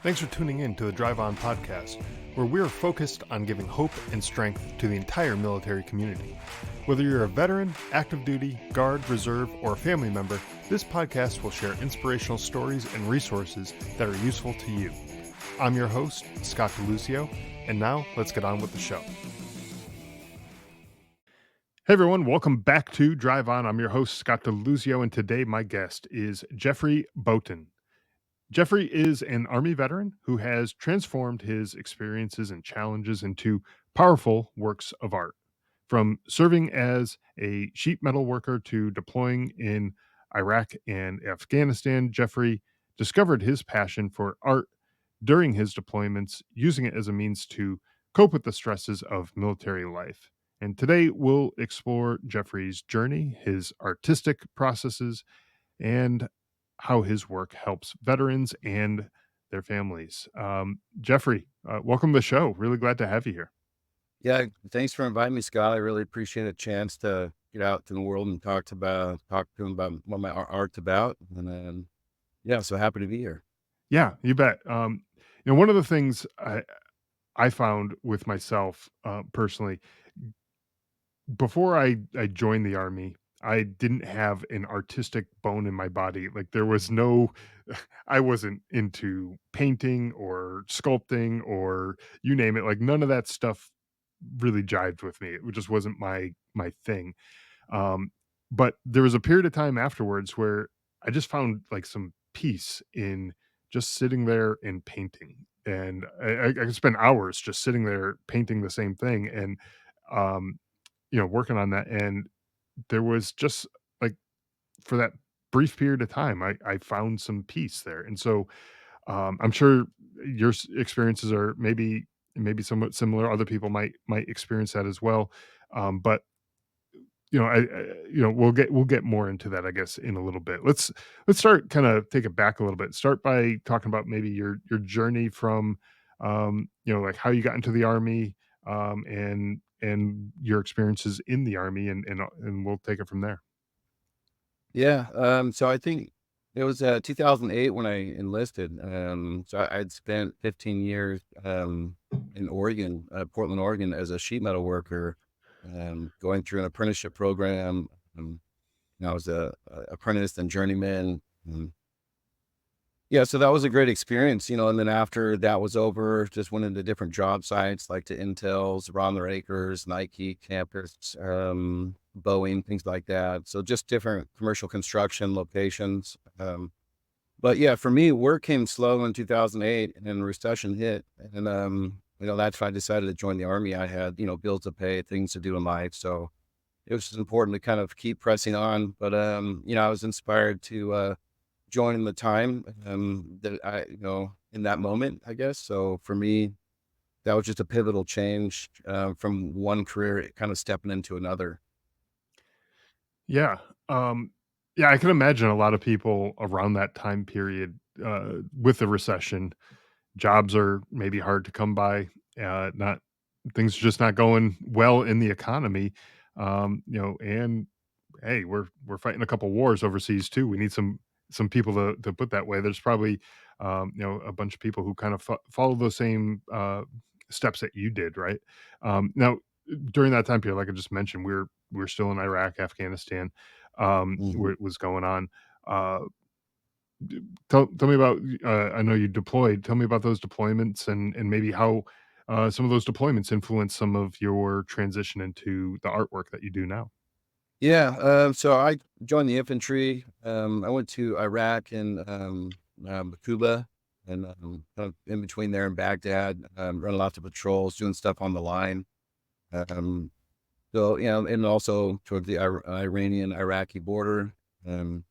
Thanks for tuning in to the Drive On podcast, where we are focused on giving hope and strength to the entire military community. Whether you're a veteran, active duty, guard, reserve, or a family member, this podcast will share inspirational stories and resources that are useful to you. I'm your host, Scott DeLucio, and now let's get on with the show. Hey everyone, welcome back to Drive On. I'm your host, Scott DeLucio, and today my guest is Geoffrey Bowton. Geoffrey is an Army veteran who has transformed his experiences and challenges into powerful works of art. From serving as a sheet metal worker to deploying in Iraq and Afghanistan, Geoffrey discovered his passion for art during his deployments, using it as a means to cope with the stresses of military life. And today we'll explore Geoffrey's journey, his artistic processes, and how his work helps veterans and their families. Geoffrey, welcome to the show. Really glad to have you here. Yeah, thanks for inviting me, Scott. I really appreciate a chance to get out to the world and talk to them about what my art's about. And then, yeah, so happy to be here. Yeah, you bet. One of the things I found with myself personally, before I joined the Army, I didn't have an artistic bone in my body. Like there was no, I wasn't into painting or sculpting or you name it. Like none of that stuff really jived with me. It just wasn't my thing. Um, but there was a period of time afterwards where I just found like some peace in just sitting there and painting. And I could spend hours just sitting there painting the same thing and um, working on that. And there was just like for that brief period of time, I found some peace there. And so I'm sure your experiences are maybe somewhat similar. Other people might experience that as well. But we'll get more into that, I guess, in a little bit. Let's start kind of take it back a little bit. Start by talking about maybe your journey from, like how you got into the Army, and your experiences in the Army, and we'll take it from there. Yeah, so I think it was 2008 when I enlisted. So I'd spent 15 years in Oregon, Portland, Oregon, as a sheet metal worker, going through an apprenticeship program. I was a apprentice and journeyman. Yeah, so that was a great experience, and then after that was over, just went into different job sites like to Intel's, Ron Acres, Nike campus, Boeing, things like that. So just different commercial construction locations. But yeah, for me, work came slow in 2008 and then the recession hit. And, that's why I decided to join the Army. I had, bills to pay, things to do in life. So it was just important to kind of keep pressing on. But, I was inspired to, join in the time that in that moment, I guess. So for me, that was just a pivotal change from one career kind of stepping into another. Yeah. Yeah, I can imagine a lot of people around that time period, with the recession, jobs are maybe hard to come by. Not things are just not going well in the economy. And hey, we're fighting a couple wars overseas too. We need some people to put that way. There's probably a bunch of people who kind of follow those same steps that you did, right? Now during that time period, like I just mentioned, we're still in Iraq, Afghanistan, Mhm. what was going on. Uh, tell me about. I know you deployed. Tell me about those deployments and maybe how some of those deployments influence some of your transition into the artwork that you do now. Yeah. So I joined the infantry. I went to Iraq and Cuba and kind of in between there in Baghdad, running lots of patrols, doing stuff on the line. Um, so, and also towards the Iranian Iraqi border. Um,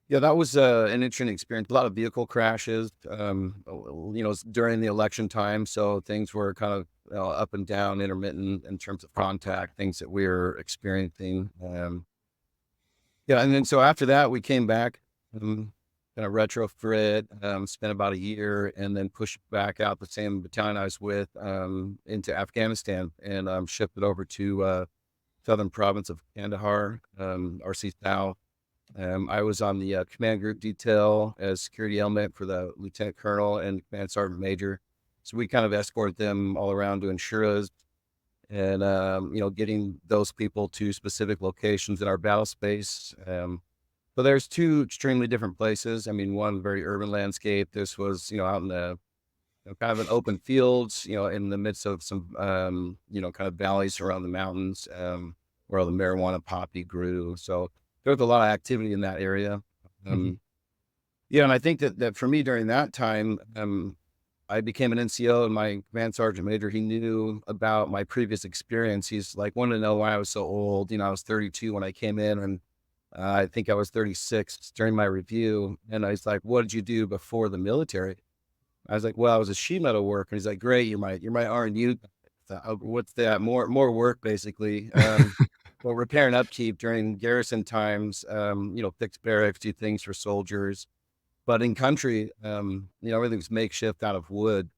Yeah, that was an interesting experience. A lot of vehicle crashes, during the election time. So things were kind of up and down, intermittent in terms of contact, things that we were experiencing. Yeah, and then so after that, we came back, kind of retrofit, spent about a year, and then pushed back out the same battalion I was with into Afghanistan, and shifted over to southern province of Kandahar, RC South. I was on the command group detail as security element for the lieutenant colonel and command sergeant major. So we kind of escort them all around doing shuras and, getting those people to specific locations in our battle space. But there's two extremely different places. I mean, one very urban landscape. This was, out in the kind of an open fields, in the midst of some, kind of valleys around the mountains, where all the marijuana poppy grew. So there was a lot of activity in that area. Mhm. Um, yeah, and I think that for me during that time, I became an NCO, and my command sergeant major, he knew about my previous experience. He's like, wanted to know why I was so old. I was 32 when I came in, and I think I was 36 during my review. And I was like, what did you do before the military? I was like, "Well, I was a sheet metal worker." He's like, "Great, you're my R&U guy." "Oh, what's that?" More work, basically. Well, repair and upkeep during garrison times, fix barracks, do things for soldiers. But in country, everything's makeshift out of wood.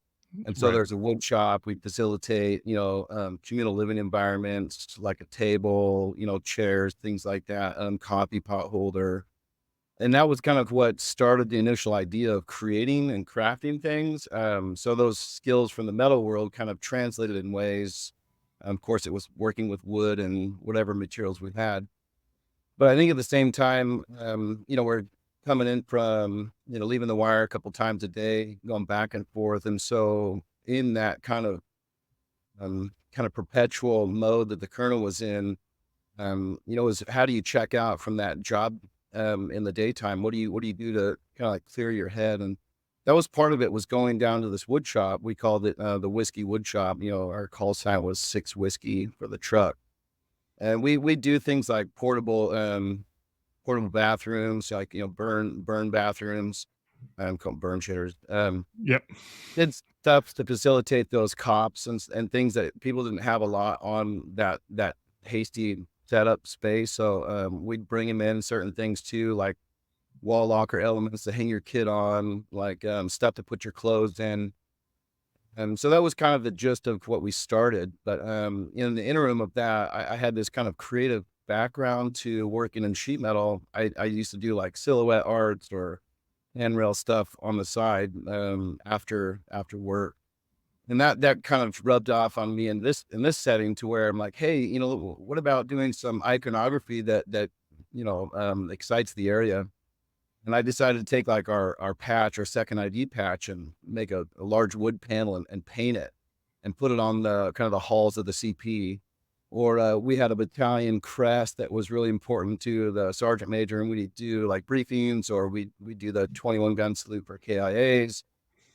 And so Right. there's a wood shop. We facilitate, communal living environments like a table, chairs, things like that, coffee pot holder, and that was kind of what started the initial idea of creating and crafting things. So those skills from the metal world kind of translated in ways. Of course, it was working with wood and whatever materials we had. But I think at the same time, we're coming in from, leaving the wire a couple times a day, going back and forth. And so in that kind of perpetual mode that the colonel was in, is how do you check out from that job, in the daytime? What do you do to kinda, like, clear your head? And that was part of it, was going down to this wood shop. We called it, the whiskey wood shop. Our call sign was 6 whiskey for the truck. And we do things like portable bathrooms, like, burn bathrooms, called burn shitters. Yep. Did stuff to facilitate those cops and things that people didn't have a lot on that hasty setup space. So, we'd bring him in certain things too, like wall locker elements to hang your kid on, like, stuff to put your clothes in. So that was kind of the gist of what we started. But, in the interim of that, I had this kind of creative background to working in sheet metal. I used to do like silhouette arts or handrail stuff on the side, after work. And that kind of rubbed off on me in this setting, to where I'm like, "Hey, what about doing some iconography that excites the area?" And I decided to take, like, our patch, our second ID patch, and make a large wood panel and paint it and put it on the kind of the halls of the CP. Or, we had a battalion crest that was really important to the sergeant major, and we'd do, like, briefings, or we do the 21 gun salute for KIAs.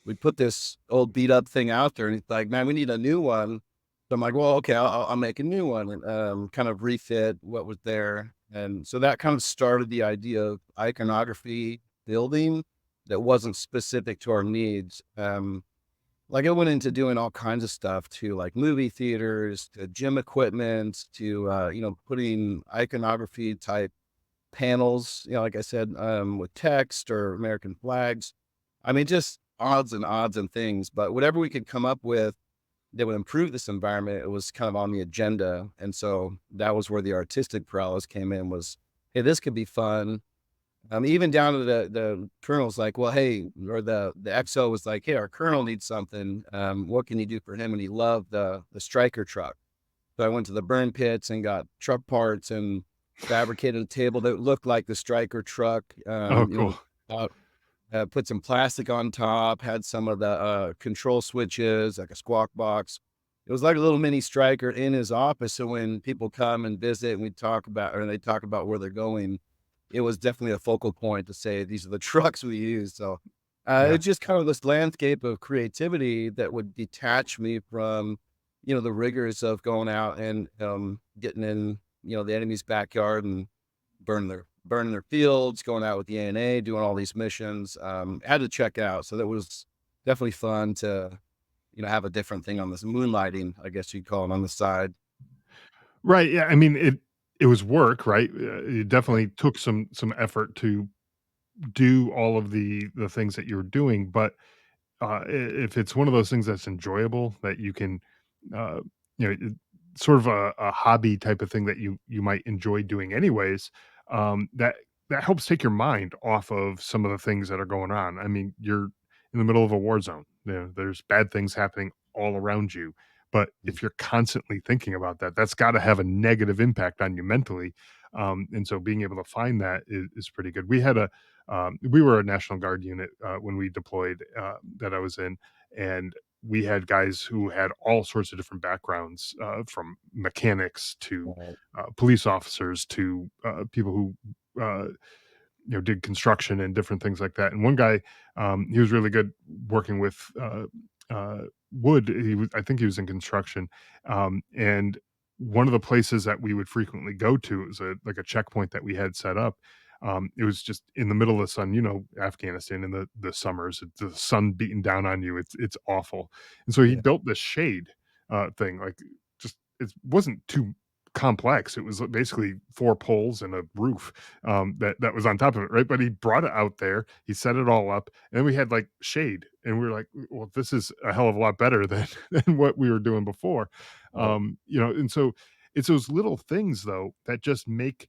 We put this old beat up thing out there, and he's like, "Man, we need a new one." So I'm like, "Well, okay, I'll make a new one," and, kind of refit what was there. And so that kind of started the idea of iconography building that wasn't specific to our needs. Like, I went into doing all kinds of stuff, to like movie theaters, to gym equipment, to, putting iconography type panels, like I said, with text or American flags. I mean, just odds and things, but whatever we could come up with that would improve this environment, it was kind of on the agenda. And so that was where the artistic prowess came in, was, hey, this could be fun. Even down to the colonel's like, well, hey, or the XO was like, hey, our colonel needs something. What can you do for him? And he loved the striker truck. So I went to the burn pits and got truck parts and fabricated a table that looked like the striker truck. Oh, cool. Put some plastic on top, had some of the, control switches, like a squawk box. It was like a little mini striker in his office, so when people come and visit and they talk about where they're going, it was definitely a focal point to say, "These are the trucks we use." So, Yeah. it's just kind of this landscape of creativity that would detach me from, the rigors of going out and, getting in, the enemy's backyard and burning their fields, going out with the ANA, doing all these missions. Had to check out. So that was definitely fun to, have a different thing on this moonlighting, I guess you'd call it, on the side. Right, yeah, I mean, it was work, right? It Yeah. definitely took some effort to do all of the things that you're doing, but, if it's one of those things that's enjoyable, that you can, uh, sort of a hobby type of thing that you might enjoy doing anyways, that that helps take your mind off of some of the things that are going on. I mean, you're in the middle of a war zone. You know, there's bad things happening all around you. But Mm, if you're constantly thinking about that, that's got to have a negative impact on you mentally. And so being able to find that is pretty good. We were a National Guard unit when we deployed that I was in, and we had guys who had all sorts of different backgrounds, from mechanics to right, police officers to people who did construction and different things like that. And one guy, he was really good working with wood. I think he was in construction, and one of the places that we would frequently go to, it was like a checkpoint that we had set up. It was just in the middle of the sun, Afghanistan in the summers, it's the sun beating down on you. It's awful. And so he yeah, built this shade thing, like, just it wasn't too complex. It was basically four poles and a roof, that was on top of it, right? But he brought it out there, he set it all up, and then we had like shade, and we were like, "Well, this is a hell of a lot better than than what we were doing before." right, And so it's those little things though that just make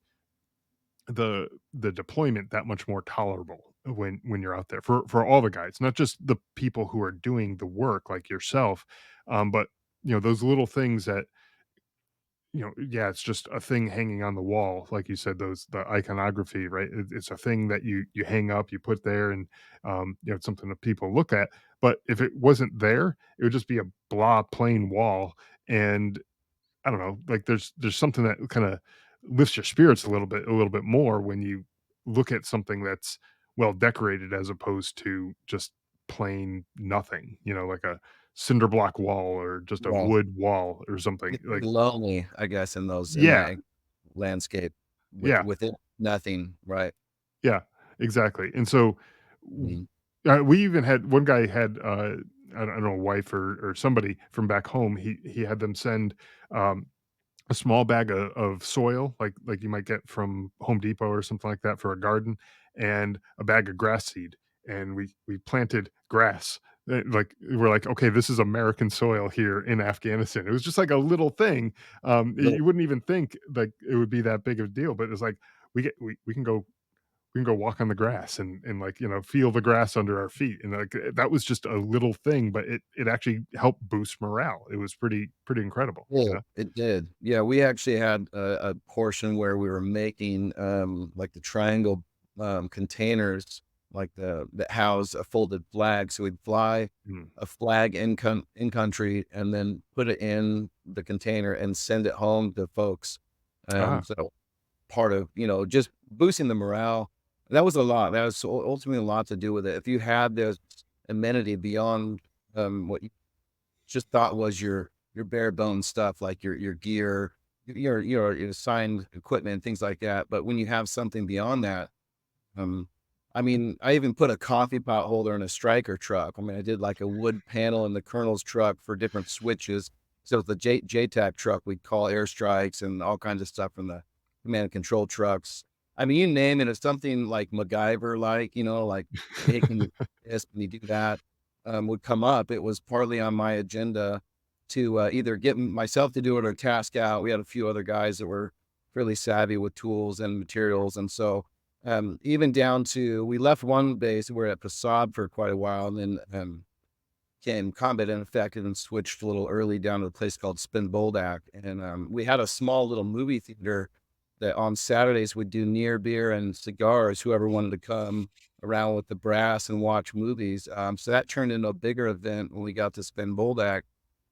the deployment that much more tolerable when you're out there for all the guys, not just the people who are doing the work like yourself, but those little things that yeah, it's just a thing hanging on the wall, like you said, the iconography, right? It's a thing that you hang up, you put there, and it's something that people look at. But if it wasn't there, it would just be a blah plain wall. And I don't know, like there's something that kind of lifts your spirits a little bit more when you look at something that's well decorated as opposed to just plain nothing, like a cinder block wall or just a yeah. wood wall or something It's like. lonely, I guess, in Yeah, that landscape yeah, with it nothing, right? yeah, exactly. And so Mhm. we even had one guy had I don't know, a wife or somebody from back home. He had them send um a small bag of soil, like you might get from Home Depot or something like that for a garden, and a bag of grass seed, and we planted grass. Like we're like, okay, this is American soil here in Afghanistan. It was just like a little thing. You wouldn't even think like it would be that big of a deal, but it's like we can go walk on the grass and like feel the grass under our feet, and like that was just a little thing, but it actually helped boost morale. It was pretty incredible, Yeah, it did. Yeah, we actually had a portion where we were making, like the triangle, containers, like that house a folded flag. So we'd fly Mm. a flag in country and then put it in the container and send it home to folks. Ah. So part of, just boosting the morale. That was a lot. That was ultimately a lot to do with it. If you had this amenity beyond, what you just thought was your bare bones stuff, like your gear, your assigned equipment, things like that. But when you have something beyond that, um, I mean, I even put a coffee pot holder in a striker truck. I mean, I did like a wood panel in the colonel's truck for different switches. So the JTAC truck, we'd call airstrikes and all kinds of stuff from the command and control trucks. I mean, you name it. It's something like MacGyver, like, like, hey, can you do this? Can you do that? Would come up. It was partly on my agenda to either get myself to do it or task out. We had a few other guys that were fairly savvy with tools and materials. And so, even down to we left one base, we were at Prasad for quite a while, and then, came combat ineffective and switched a little early down to a place called Spin Boldak, and, we had a small little movie theater that on Saturdays would do near beer and cigars, whoever wanted to come around with the brass and watch movies, so that turned into a bigger event when we got to Spin Boldak,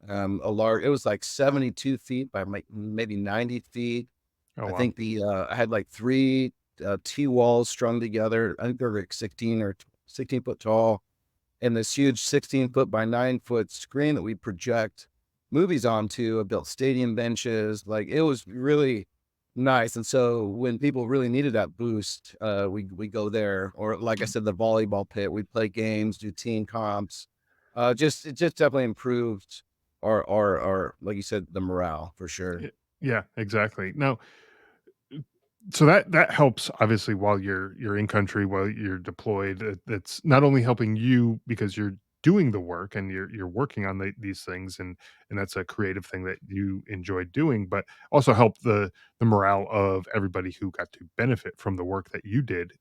it was like 72 feet by maybe 90 feet. Oh, I wow. think I had like 3, T-walls strung together. I think they were like 16 or 16 foot tall, and this huge 16-foot by 9-foot screen that we project movies onto. I built stadium benches. Like, it was really nice, and so when people really needed that boost, we go there, or like I said, the volleyball pit. We'd play games, do team comps. It just definitely improved our like you said, the morale for sure. Yeah, exactly. Now, so that helps obviously while you're in country, while you're deployed. That's not only helping you because you're doing the work and you're working on these things, and that's a creative thing that you enjoy doing, but also help the morale of everybody who got to benefit from the work that you did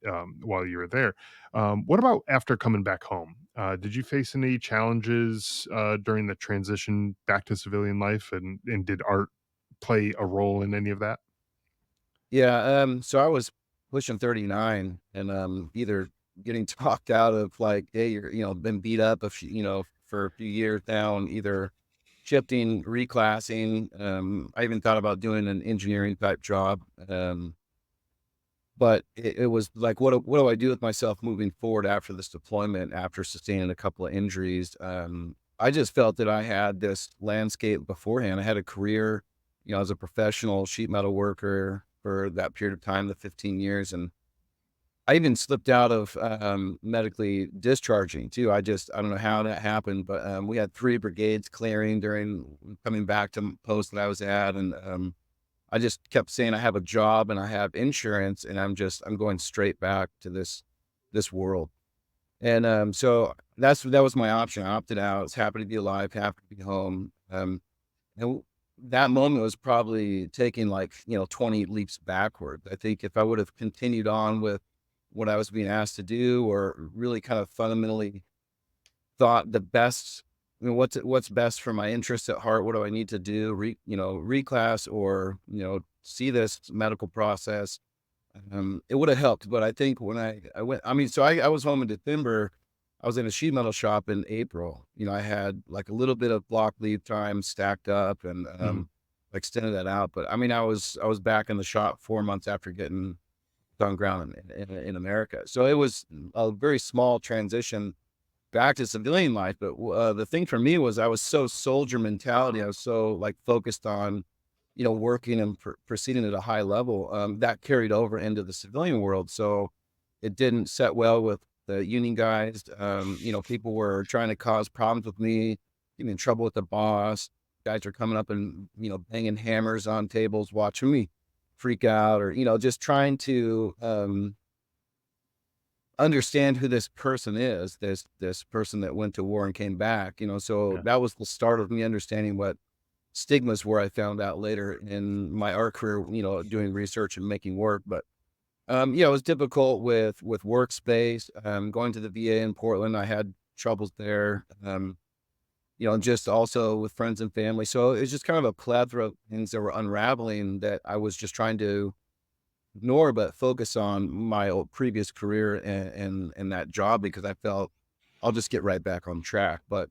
while you were there. What about after coming back home? Did you face any challenges during the transition back to civilian life, and did art play a role in any of that? Yeah, so I was pushing 39 and, either getting talked out of like, "Hey, you're" been beat up for a few years now, and either shifting, reclassing. I even thought about doing an engineering type job, but it was like, what do I do with myself moving forward after this deployment, after sustaining a couple of injuries? I just felt that I had this landscape beforehand. I had a career, as a professional sheet metal worker for that period of time, the 15 years, and I even slipped out of medically discharging too. I don't know how that happened, but we had 3 brigades clearing during coming back to post that I was at, and I just kept saying I have a job and I have insurance, and I'm going straight back to this world. And so that was my option. I opted out. I was happy to be alive, happy to be home. And that moment was probably taking like 20 leaps backward. I think if I would have continued on with what I was being asked to do, or really kind of fundamentally thought the best, what's best for my interests at heart. What do I need to do? Reclass, or see this medical process. It would have helped, but I think when I went, I mean, so I was home in December. I was in a sheet metal shop in April. I had like a little bit of block leave time stacked up, and Mhm. extended that out. But I mean, I was back in the shop 4 months after getting on ground in America. So it was a very small transition back to civilian life. But the thing for me was I was so soldier mentality. I was so like focused on, working and proceeding at a high level. That carried over into the civilian world. So it didn't set well with the union guys. People were trying to cause problems with me, get me in trouble with the boss. Guys are coming up and, banging hammers on tables, watching me freak out, or, just trying to, understand who this person is, this person that went to war and came back. So Yeah. that was the start of me understanding what stigmas were. I found out later in my art career, doing research and making work. But it was difficult with workspace. Going to the VA in Portland, I had troubles there. And just also with friends and family. So it's just kind of a plethora of things that were unraveling that I was just trying to ignore, but focus on my previous career and that job, because I felt I'll just get right back on track. But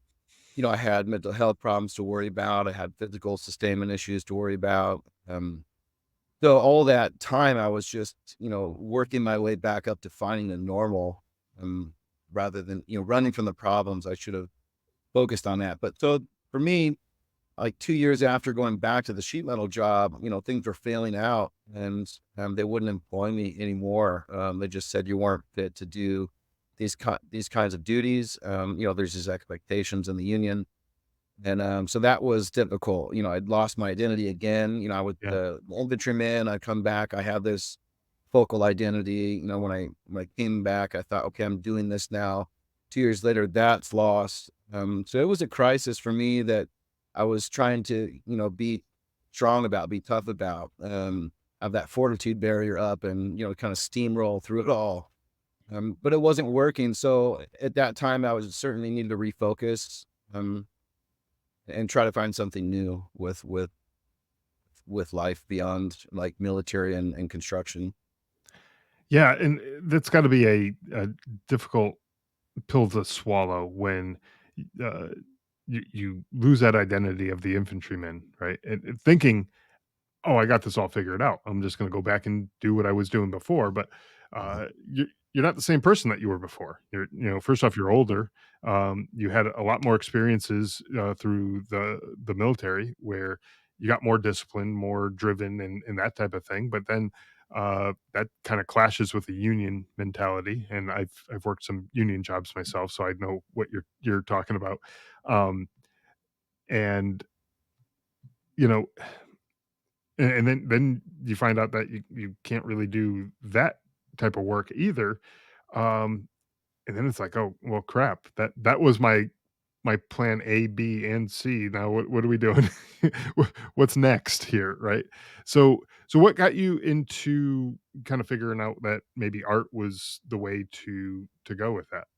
I had mental health problems to worry about. I had physical sustainment issues to worry about. So all that time, I was just working my way back up to finding a normal, um, rather than running from the problems. I should have focused on that. But so for me, like 2 years after going back to the sheet metal job, things were failing out, and, they wouldn't employ me anymore. They just said you weren't fit to do these kinds of duties. There's these expectations in the union, and, so that was difficult. I'd lost my identity again. I was Yeah. the infantryman. I come back, I have this focal identity. When I came back, I thought, "Okay, I'm doing this now." 2 years later, that's lost. So it was a crisis for me that I was trying to, be strong about, be tough about, have that fortitude barrier up, and, kinda steamroll through it all. But it wasn't working, so at that time, I was certainly needed to refocus, and try to find something new with life beyond, like, military and construction. Yeah, and that's got to be a difficult pill to swallow when uh, you lose that identity of the infantryman, right? And thinking, "Oh, I got this all figured out. I'm just gonna go back and do what I was doing before," but, you're not the same person that you were before. First off, you're older, you had a lot more experiences, through the military where you got more discipline, more driven, and that type of thing, but then, that kinda clashes with the union mentality, and I've worked some union jobs myself, so I know what you're talking about, um, and, you know and then you find out that you can't really do that type of work either, um, and then it's like, "Oh, well, crap. That was my my plan A, B, and C. Now what are we doing? What's next here, right? So what got you into kind of figuring out that maybe art was the way to go with that?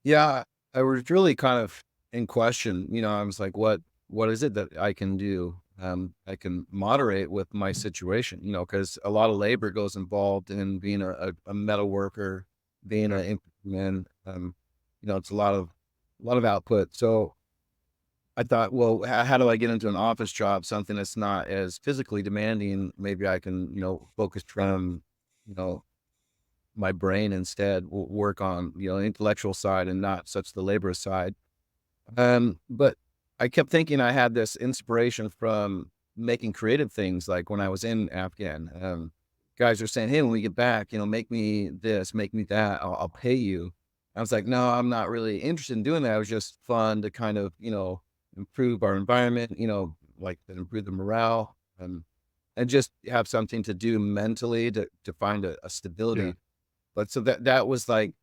Yeah, I was really kind of in question, I was like, what is it that I can do? I can moderate with my situation, because a lot of labor goes involved in being a metal worker, being Yeah. an infantryman. It's a lot of output. So I thought, well, how do I get into an office job, something that's not as physically demanding? Maybe I can, focus from, you know, my brain instead, work on, the intellectual side and not such the labor side. But I kept thinking I had this inspiration from making creative things like when I was in Afghan. Guys are saying, "Hey, when we get back, make me this, make me that, I'll pay you." I was like, "No, I'm not really interested in doing that. It was just fun to kind of, improve our environment, like improve the morale, and just have something to do mentally to find a Yeah. stability." But so that was like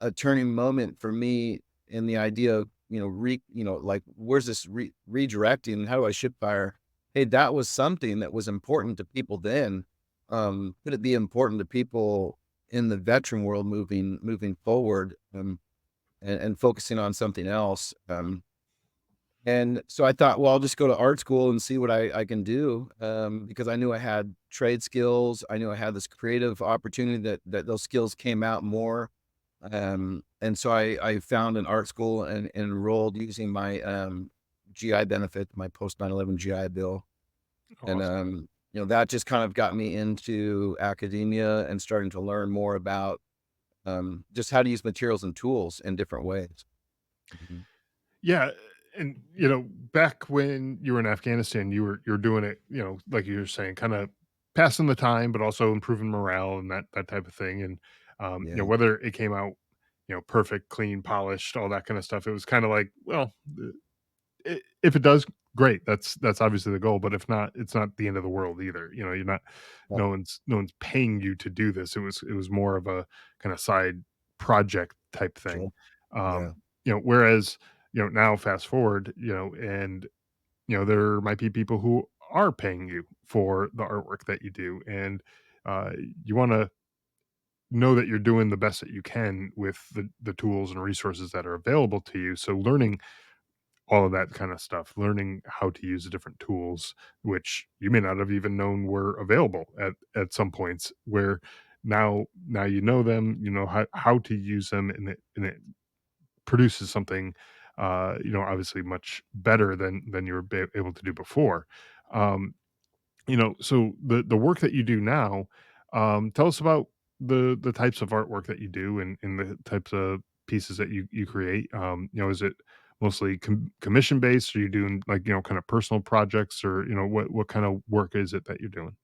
a turning moment for me in the idea of, like, where's this redirecting? How do I shift fire? Hey, that was something that was important to people then. Could it be important to people in the veteran world moving forward, and focusing on something else? And so I thought, well, I'll just go to art school and see what I can do, because I knew I had trade skills. I knew I had this creative opportunity that those skills came out more. And so I found an art school and enrolled using my, GI benefit, my post 9/11 GI Bill. And, Awesome. that just kind of got me into academia and starting to learn more about, just how to use materials and tools in different ways. Mhm. Yeah, and, back when you were in Afghanistan, you're doing it, like you were saying, kinda passing the time, but also improving morale and that type of thing, and, Yeah. whether it came out, perfect, clean, polished, all that kinda stuff, it was kinda like, well, if it does, great. That's obviously the goal, but if not, it's not the end of the world either. You're not Uh, no one's paying you to do this. It was more of a kind of side project type thing. sure. Yeah. Whereas, now fast forward, and there might be people who are paying you for the artwork that you do, and uh, you want to know that you're doing the best that you can with the tools and resources that are available to you. So learning all of that kind of stuff, learning how to use the different tools, which you may not have even known were available at some points, where now you know them, you know how to use them, and it produces something, obviously much better than you were able to do before. Um, so the work that you do now, tell us about the types of artwork that you do, and the types of pieces that you create. Is it mostly commission based? Are you doing, like, kind of personal projects, or what kind of work is it that you're doing?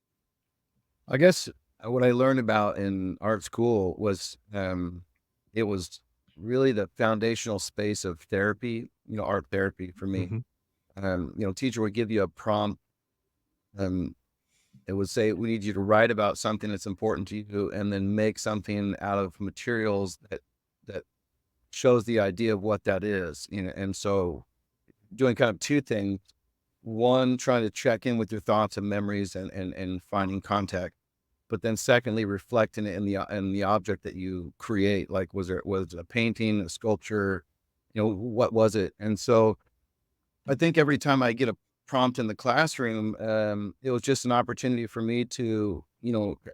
I guess, what I learned about in art school was, it was really the foundational space of therapy, art therapy for me. Hmm. Teacher would give you a prompt. um, it would say, "We need you to write about something that's important to you, and then make something out of materials that shows the idea of what that is." And so doing kind of 2 things. One, trying to check in with your thoughts and memories and finding contact. But then secondly, reflecting it in the object that you create. Like, was it a painting, a sculpture? What was it? And so I think every time I get a prompt in the classroom, it was just an opportunity for me to,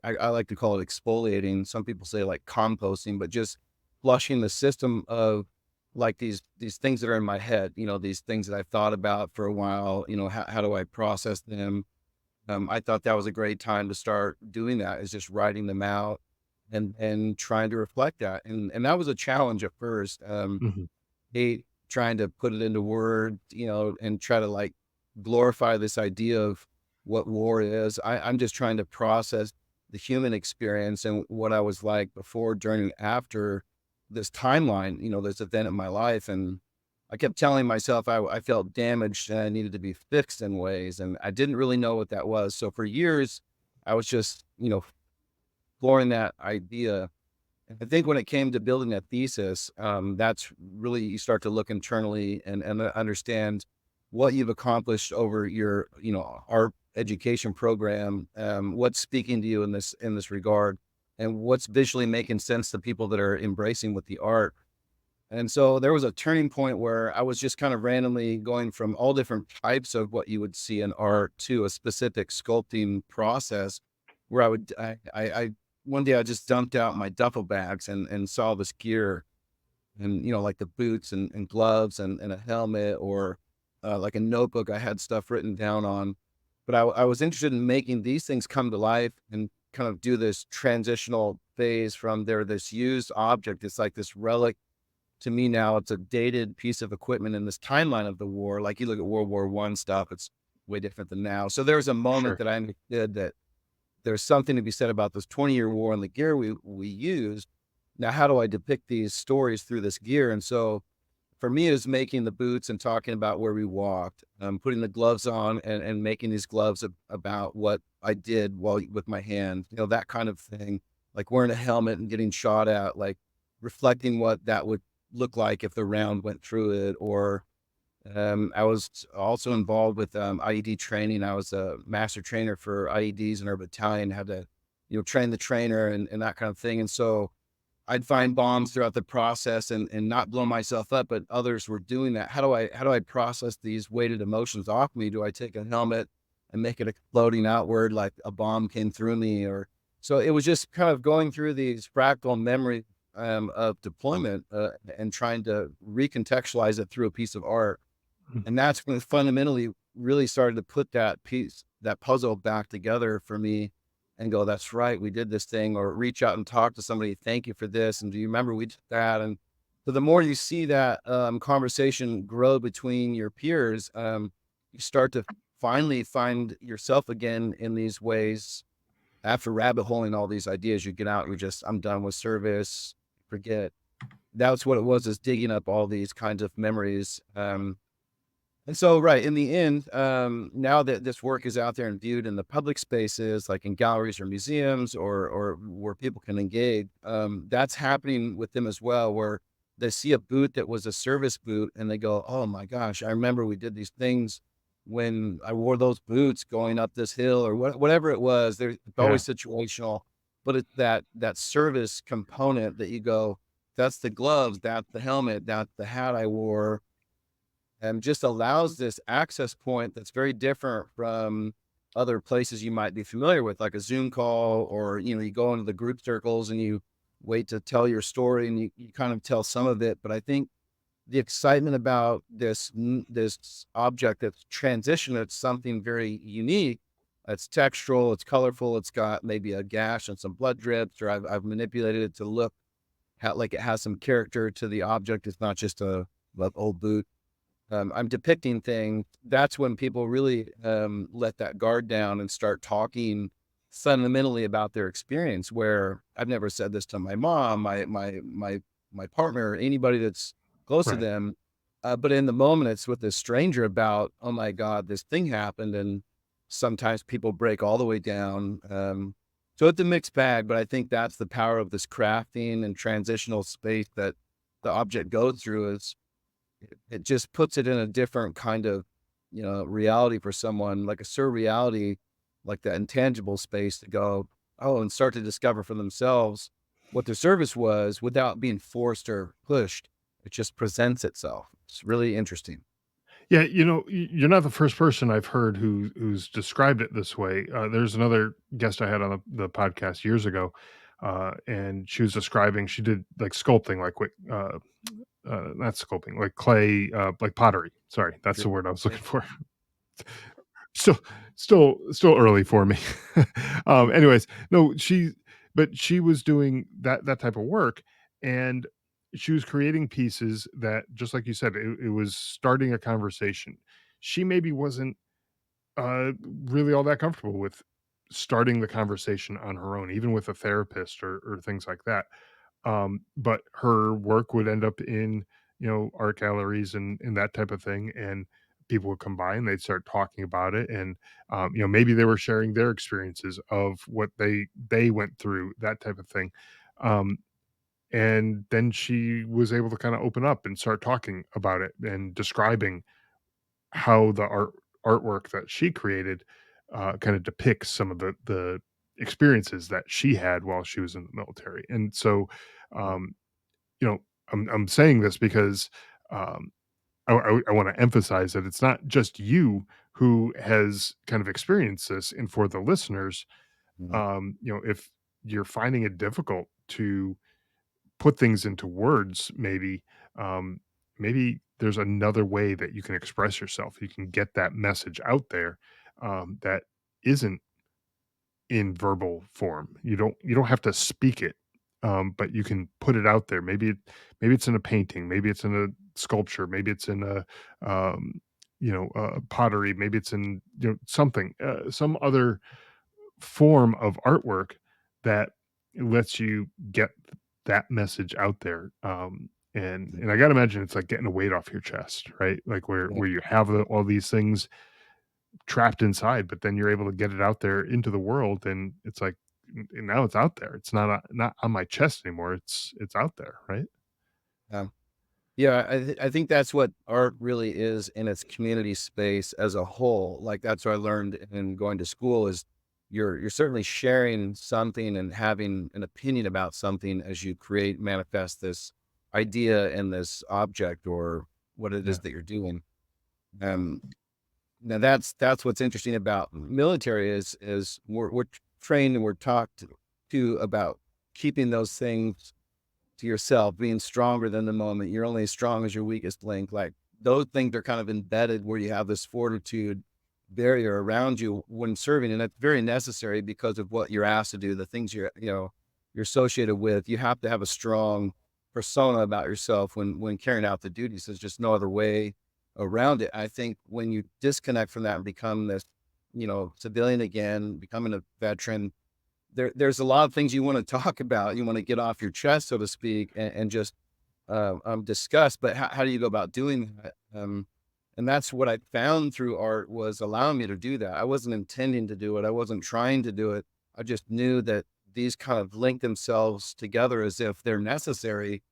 I like to call it exfoliating. Some people say like composting, but just flushing the system of like these things that are in my head, these things that I've thought about for a while, how do I process them? I thought that was a great time to start doing that, is just writing them out and trying to reflect that. And that was a challenge at first. Hmm. Hate trying to put it into words, and try to like glorify this idea of what war is. I'm just trying to process the human experience and what I was like before, during, and after this timeline, this event in my life. And I kept telling myself I felt damaged and I needed to be fixed in ways. And I didn't really know what that was. So for years, I was just, exploring that idea. I think when it came to building a thesis, that's really you start to look internally and understand what you've accomplished over your, art education program, what's speaking to you in this regard, and what's visually making sense to people that are embracing with the art. And so there was a turning point where I was just kind of randomly going from all different types of what you would see in art to a specific sculpting process where I one day I just dumped out my duffel bags and saw this gear and, like the boots and gloves and a helmet or like a notebook I had stuff written down on. But I was interested in making these things come to life and kind of do this transitional phase from they're this used object. It's like this relic to me now. It's a dated piece of equipment in this timeline of the war. Like you look at World War I stuff, it's way different than now. So there was a moment Sure. that I understood that there's something to be said about this 20-year war and the gear we used. Now, how do I depict these stories through this gear? And so for me, it was making the boots and talking about where we walked, putting the gloves on and making these gloves about what I did while with my hand, that kind of thing, like wearing a helmet and getting shot at, like reflecting what that would look like if the round went through it. Or I was also involved with IED training. I was a master trainer for IEDs in our battalion, had to, train the trainer and that kind of thing. And so I'd find bombs throughout the process and not blow myself up, but others were doing that. How do I process these weighted emotions off me? Do I take a helmet and make it exploding outward like a bomb came through me? Or so it was just kind of going through these fractal memory of deployment and trying to recontextualize it through a piece of art. Mm. And that's when it fundamentally really started to put that puzzle back together for me and go, that's right, we did this thing, or reach out and talk to somebody, thank you for this. And do you remember we did that? And so the more you see that conversation grow between your peers, you start to finally find yourself again in these ways. After rabbit holing all these ideas, you get out, you're just, I'm done with service, forget. That's what it was, is digging up all these kinds of memories. And so, right, in the end, now that this work is out there and viewed in the public spaces, like in galleries or museums or where people can engage, that's happening with them as well, where they see a boot that was a service boot and they go, "Oh my gosh, I remember we did these things when I wore those boots going up this hill," or whatever it was. It's Yeah. always situational, but it's that service component that you go, "That's the gloves, that's the helmet, that's the hat I wore." Just allows this access point that's very different from other places you might be familiar with, like a Zoom call, or you go into the group circles and you wait to tell your story and you kind of tell some of it. But I think the excitement about this object that's transition, it's something very unique. It's textural, it's colorful, it's got maybe a gash and some blood drips, or I've manipulated it to look like it has some character to the object. It's not just a old boot. I'm depicting things. That's when people really let that guard down and start talking fundamentally about their experience. Where I've never said this to my mom, my partner, anybody that's close to Right. them. But in the moment, it's with a stranger about, oh my God, this thing happened, and sometimes people break all the way down. So it's a mixed bag, but I think that's the power of this crafting and transitional space that the object goes through. Is it just puts it in a different kind of, reality for someone, like a surreality, like that intangible space to go, oh, and start to discover for themselves what their service was without being forced or pushed. It just presents itself. It's really interesting. Yeah, you're not the first person I've heard who's described it this way. There's another guest I had on the podcast years ago, and she was describing she did like sculpting, like not sculpting, like clay, like pottery. Sorry, that's Sure. the word I was Yeah. looking for. Still, still early for me. Anyways, no, but she was doing that type of work, and she was creating pieces that, just like you said, it was starting a conversation. She maybe wasn't really all that comfortable with starting the conversation on her own, even with a therapist or things like that. But her work would end up in, art galleries and that type of thing, and people would come by and they'd start talking about it, and maybe they were sharing their experiences of what they went through, that type of thing. Um, and then she was able to kinda open up and start talking about it and describing how the artwork that she created, kinda depicts some of the experiences that she had while she was in the military, and so, um, you know, I'm saying this because, um, I wanna emphasize that it's not just you who has kind of experienced this, and for the listeners, Mhm. if you're finding it difficult to put things into words, um, maybe there's another way that you can express yourself. You can get that message out there, that isn't in verbal form. You don't have to speak it, but you can put it out there. Maybe it's in a painting, maybe it's in a sculpture, maybe it's in a pottery, maybe it's in something, some other form of artwork that lets you get that message out there. And I gotta imagine it's like getting a weight off your chest, right? Like Yeah. where you have all these things trapped inside, but then you're able to get it out there into the world, and it's like now it's out there. It's not on my chest anymore. It's out there, right? Yeah. Yeah, I think that's what art really is in its community space as a whole. Like that's what I learned in going to school is you're certainly sharing something and having an opinion about something as you create, manifest this idea and this object or what it is Yeah, that you're doing. Um, Now that's what's interesting about military is we're trained and we're talked to about keeping those things to yourself, being stronger than the moment. You're only as strong as your weakest link. Like those things are kind of embedded where you have this fortitude barrier around you when serving, and that's very necessary because of what you're asked to do, the things you're associated with. You have to have a strong persona about yourself when carrying out the duties. There's just no other way around it. I think when you disconnect from that and become this, civilian again, becoming a veteran, there's a lot of things you wanna talk about, you wanna get off your chest, so to speak, and just, discuss, but how do you go about doing that? And that's what I found through art was allowing me to do that. I wasn't intending to do it, I wasn't trying to do it, I just knew that these kind of link themselves together as if they're necessary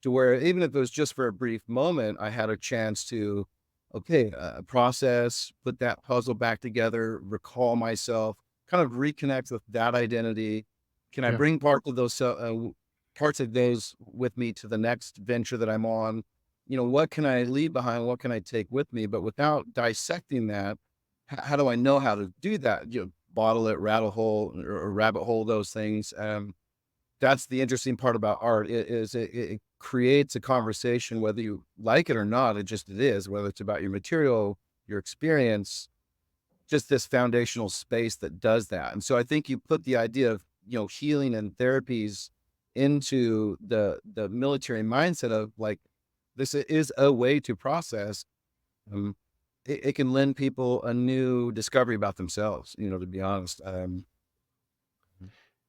to where even if it was just for a brief moment, I had a chance to, okay, process, put that puzzle back together, recall myself, kind of reconnect with that identity. Can I yeah, bring parts of those with me to the next venture that I'm on? What can I leave behind? What can I take with me? But without dissecting that, how do I know how to do that? Bottle it, rattle hole, or rabbit hole those things. That's the interesting part about art it creates a conversation whether you like it or not, it is, whether it's about your material, your experience, just this foundational space that does that, and so I think you put the idea of, healing and therapies into the military mindset of, like, is a way to process, um, it can lend people a new discovery about themselves, to be honest,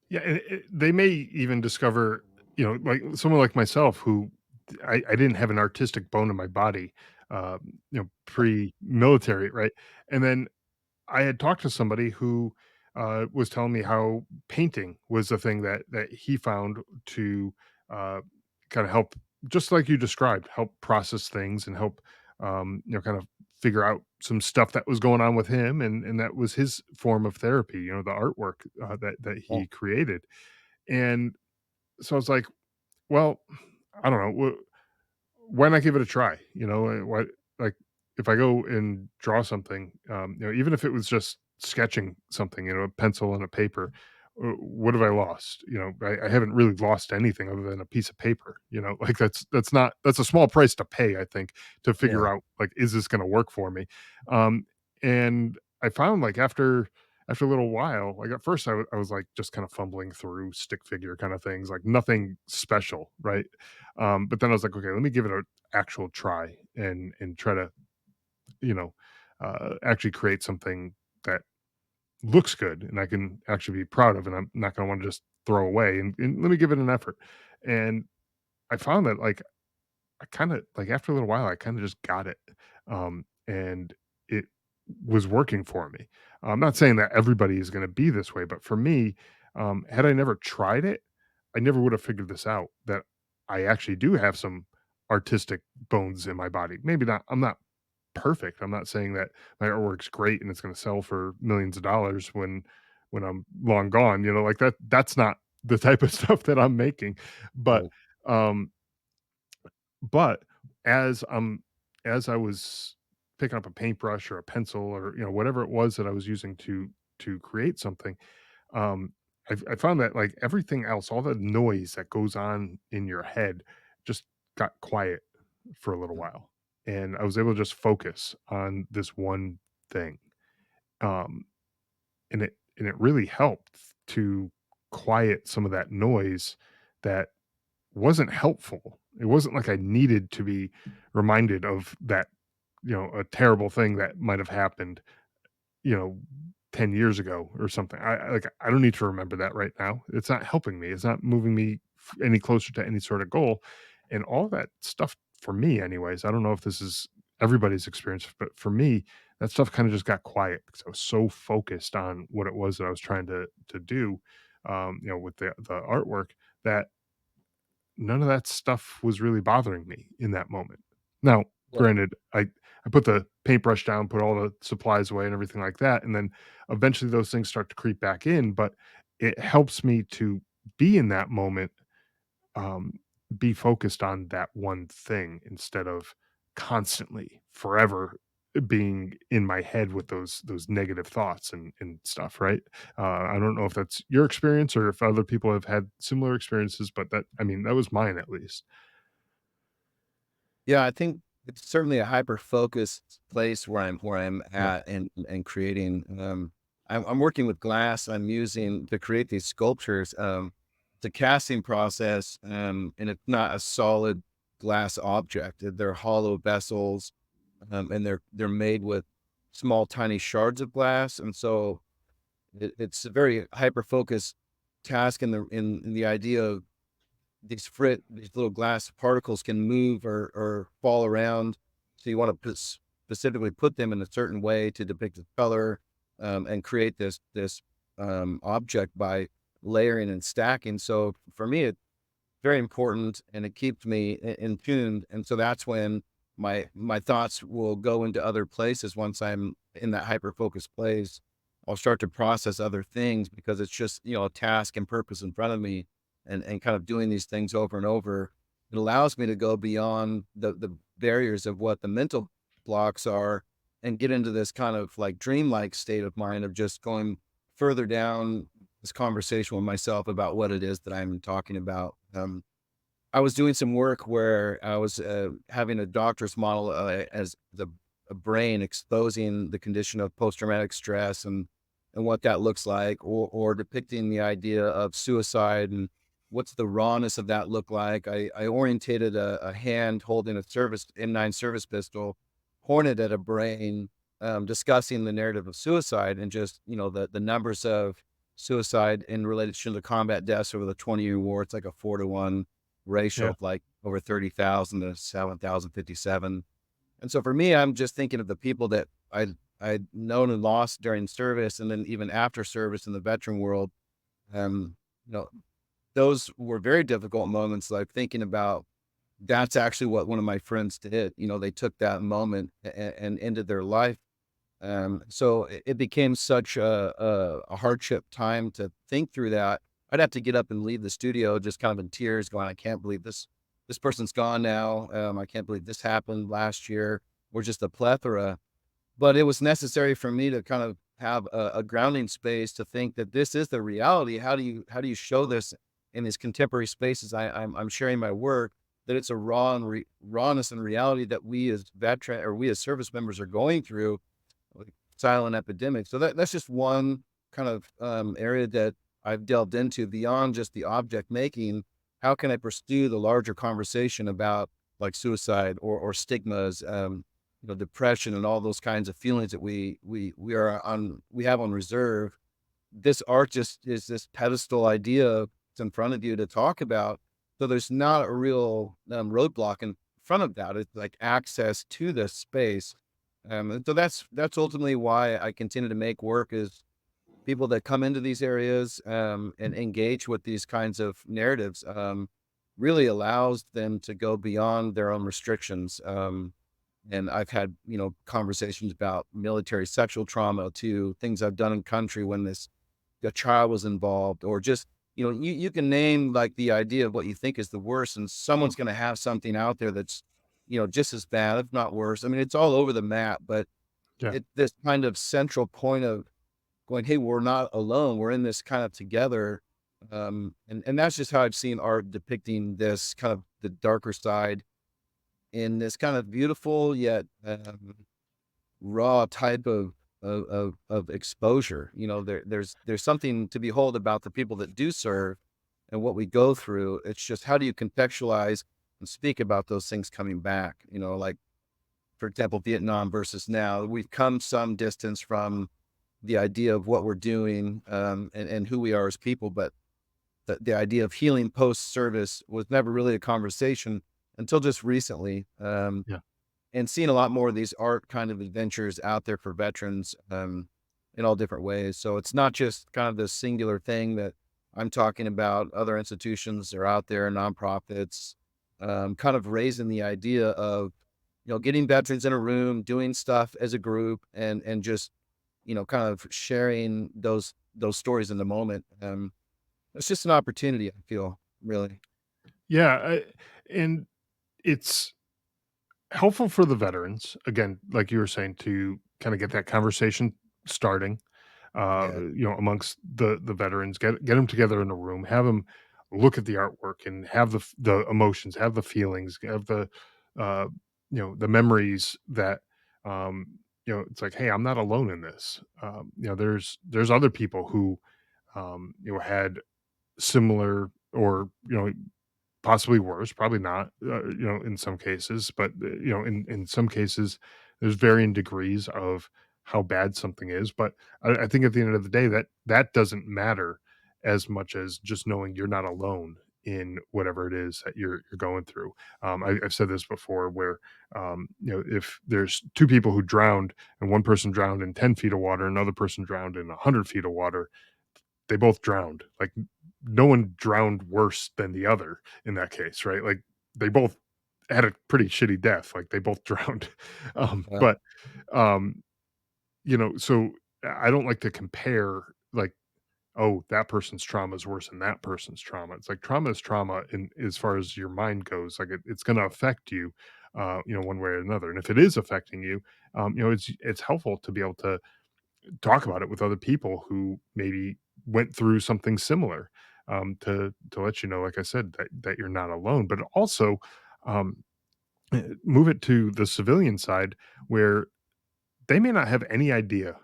yeah. And they may even discover, like someone like myself who I didn't have an artistic bone in my body, pre-military, right? And then I had talked to somebody who was telling me how painting was the thing that he found to uh, kind of help, just like you described, help process things and help, kind of figure out some stuff that was going on with him, and that was his form of therapy. The artwork that yeah, he created, and so I was like, well, I don't know. Why not give it a try? Why, like, if I go and draw something, even if it was just sketching something, a pencil and a paper, what have I lost? I haven't really lost anything other than a piece of paper. Like that's a small price to pay, I think, to figure yeah, out like, is this going to work for me? And I found like after a little while, like at first I was like just kind of fumbling through stick figure kind of things, like nothing special, right? But then I was like, okay, let me give it an actual try and try to, you know, actually create something that looks good and I can actually be proud of, and I'm not going to want to just throw away. And let me give it an effort. And I found that like I kind of like after a little while, I kind of just got it, and it was working for me. I'm not saying that everybody is going to be this way, but for me, had I never tried it, I never would have figured this out. That I actually do have some artistic bones in my body. Maybe not, I'm not perfect. I'm not saying that my artwork's great and it's gonna sell for millions of dollars when I'm long gone, like that's not the type of stuff that I'm making. But, Right. um but as as I was picking up a paintbrush or a pencil or, whatever it was that I was using to create something, um, I found that, like, everything else, all the noise that goes on in your head just got quiet for a little Mhm. while, and I was able to just focus on this one thing, um, and it really helped to quiet some of that noise that wasn't helpful. It wasn't like I needed to be reminded of that, a terrible thing that might have happened, you know, 10 years ago or something. I don't need to remember that right now. It's not helping me. It's not moving me any closer to any sort of goal. And all that stuff for me, anyways, I don't know if this is everybody's experience, but for me, that stuff kind of just got quiet because I was so focused on what it was that I was trying to do, with the artwork that none of that stuff was really bothering me in that moment. Now, Yeah. granted, I put the paintbrush down, put all the supplies away and everything like that, and then eventually those things start to creep back in, but it helps me to be in that moment, um, be focused on that one thing instead of constantly, forever being in my head with those negative thoughts and stuff, right? I don't know if that's your experience or if other people have had similar experiences, but I mean, that was mine at least. Yeah, I think it's certainly a hyper-focused place where I'm Yeah, at and creating, I'm working with glass I'm using to create these sculptures, it's a casting process, and it's not a solid glass object, they're hollow vessels, and they're made with small, tiny shards of glass, and so it's a very hyper-focused task in the idea of these little glass particles can move or fall around. So you want to specifically put them in a certain way to depict the color, and create this object by layering and stacking. So for me, it's very important, and it keeps me in tune. And so that's when my thoughts will go into other places. Once I'm in that hyper focused place, I'll start to process other things because it's just a task and purpose in front of me, and kind of doing these things over and over. It allows me to go beyond the barriers of what the mental blocks are, and get into this kind of like dreamlike state of mind of just going further down this conversation with myself about what it is that I'm talking about. I was doing some work where I was having a doctor's model as a brain exposing the condition of post traumatic stress and what that looks like, or depicting the idea of suicide and what's the rawness of that look like. I orientated a hand holding a service M9 service pistol, pointed at a brain, discussing the narrative of suicide and just the numbers of suicide in relation to combat deaths over the 20-year war. It's like a 4-to-1 ratio yeah, of like over 30,000 to 7,057. And so for me, I'm just thinking of the people that I'd known and lost during service, and then even after service in the veteran world. Um, you know, those were very difficult moments, like thinking about that's actually what one of my friends did. They took that moment and ended their life. So it became such a hardship time to think through that. I'd have to get up and leave the studio just kind of in tears, going, "I can't believe this person's gone now. I can't believe this happened last year." Or just a plethora. But it was necessary for me to kind of have a grounding space to think that this is the reality. How do you show this in these contemporary spaces? I'm sharing my work, that it's a rawness and reality that we as veteran or we as service members are going through, like silent epidemic. So that's just one kind of area that I've delved into beyond just the object making. How can I pursue the larger conversation about like suicide or stigmas, depression and all those kinds of feelings that we have on reserve. This art just is this pedestal idea that's in front of you to talk about. So there's not a real roadblock in front of that. It's like access to this space. And so that's ultimately why I continue to make work is people that come into these areas and engage with these kinds of narratives. really allows them to go beyond their own restrictions. And I've had, conversations about military sexual trauma to things I've done in country when a child was involved, or just, you can name like the idea of what you think is the worst, and someone's going to have something out there that's, just as bad, if not worse. I mean, it's all over the map, but Yeah. this kind of central point of going, hey, we're not alone. We're in this kind of together. And that's just how I've seen art depicting this kind of the darker side in this kind of beautiful yet raw type of exposure. There's something to behold about the people that do serve and what we go through. It's just how do you contextualize and speak about those things coming back? Like for example, Vietnam versus now. We've come some distance from the idea of what we're doing and who we are as people, but the idea of healing post service was never really a conversation until just recently. Yeah. And seeing a lot more of these art kind of adventures out there for veterans in all different ways. So it's not just kind of this singular thing that I'm talking about. Other institutions are out there, nonprofits, kind of raising the idea of, getting veterans in a room, doing stuff as a group, and just, kind of sharing those stories in the moment. It's just an opportunity, I feel, really. Yeah. And it's helpful for the veterans, again, like you were saying, to kind of get that conversation starting, Yeah. amongst the veterans, get them together in a room, have them look at the artwork and have the emotions, have the feelings, have uh, the memories that, it's like, hey, I'm not alone in this. There's other people who, had similar, or possibly worse, probably not, in some cases, but, in some cases, there's varying degrees of how bad something is, but I think at the end of the day, that doesn't matter as much as just knowing you're not alone in whatever it is that you're going through. I've said this before where, if there's 2 people who drowned and one person drowned in 10 feet of water, another person drowned in 100 feet of water, they both drowned. Like, no one drowned worse than the other in that case, right? Like, they both had a pretty shitty death. Like, they both drowned. Yeah. But, um, so I don't like to compare, like, oh, that person's trauma is worse than that person's trauma. It's like trauma is trauma, in as far as your mind goes. Like, it's going to affect you, one way or another. And if it is affecting you, it's helpful to be able to talk about it with other people who maybe went through something similar, to let you know, like I said, that you're not alone. But also, um, move it to the civilian side where they may not have any idea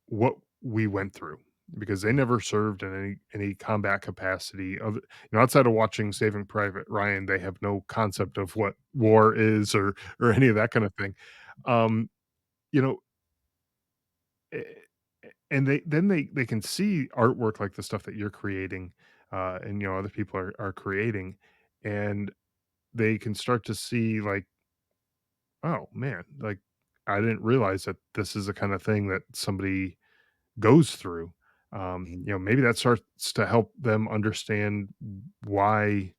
what we went through because they never served in any combat capacity of, outside of watching Saving Private Ryan. They have no concept of what war is, or any of that kind of thing. um you know eh, and they can see artwork like the stuff that you're creating, and other people are creating, and they can start to see, like, oh man, like, I didn't realize that this is the kind of thing that somebody goes through. Mhm. Maybe that starts to help them understand why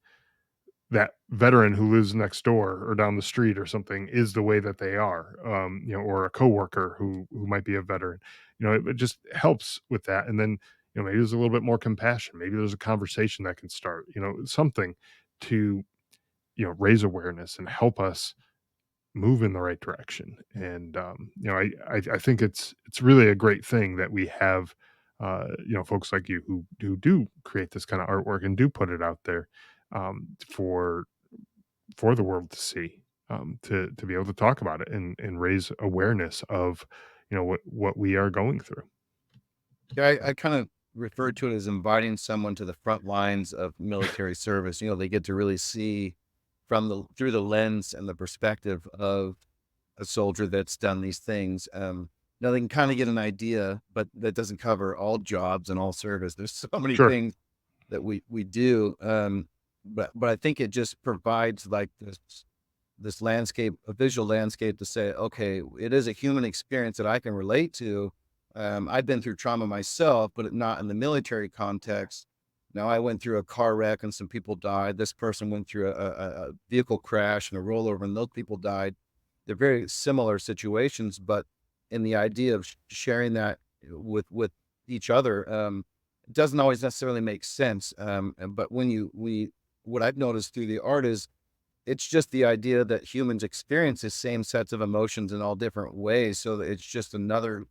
that veteran who lives next door or down the street or something is the way that they are, or a coworker who might be a veteran. It just helps with that. And then, maybe there's a little bit more compassion. Maybe there's a conversation that can start, something to, raise awareness and help us move in the right direction. And, I think it's really a great thing that we have, folks like you who do create this kind of artwork and do put it out there, for the world to see, to be able to talk about it and raise awareness of, what we are going through. Yeah, I kind of refer to it as inviting someone to the front lines of military service. They get to really see from the through the lens and the perspective of a soldier that's done these things. Now they can kind of get an idea, but that doesn't cover all jobs and all service. There's so many Sure. things that we do. But I think it just provides like this landscape, a visual landscape to say, okay, it is a human experience that I can relate to. I've been through trauma myself, but not in the military context. Now I went through a car wreck and some people died. This person went through a vehicle crash and a rollover and those people died. They're very similar situations, but in the idea of sharing that with each other, it doesn't always necessarily make sense. But when what I've noticed through the art is it's just the idea that humans experience the same sets of emotions in all different ways. So that it's just another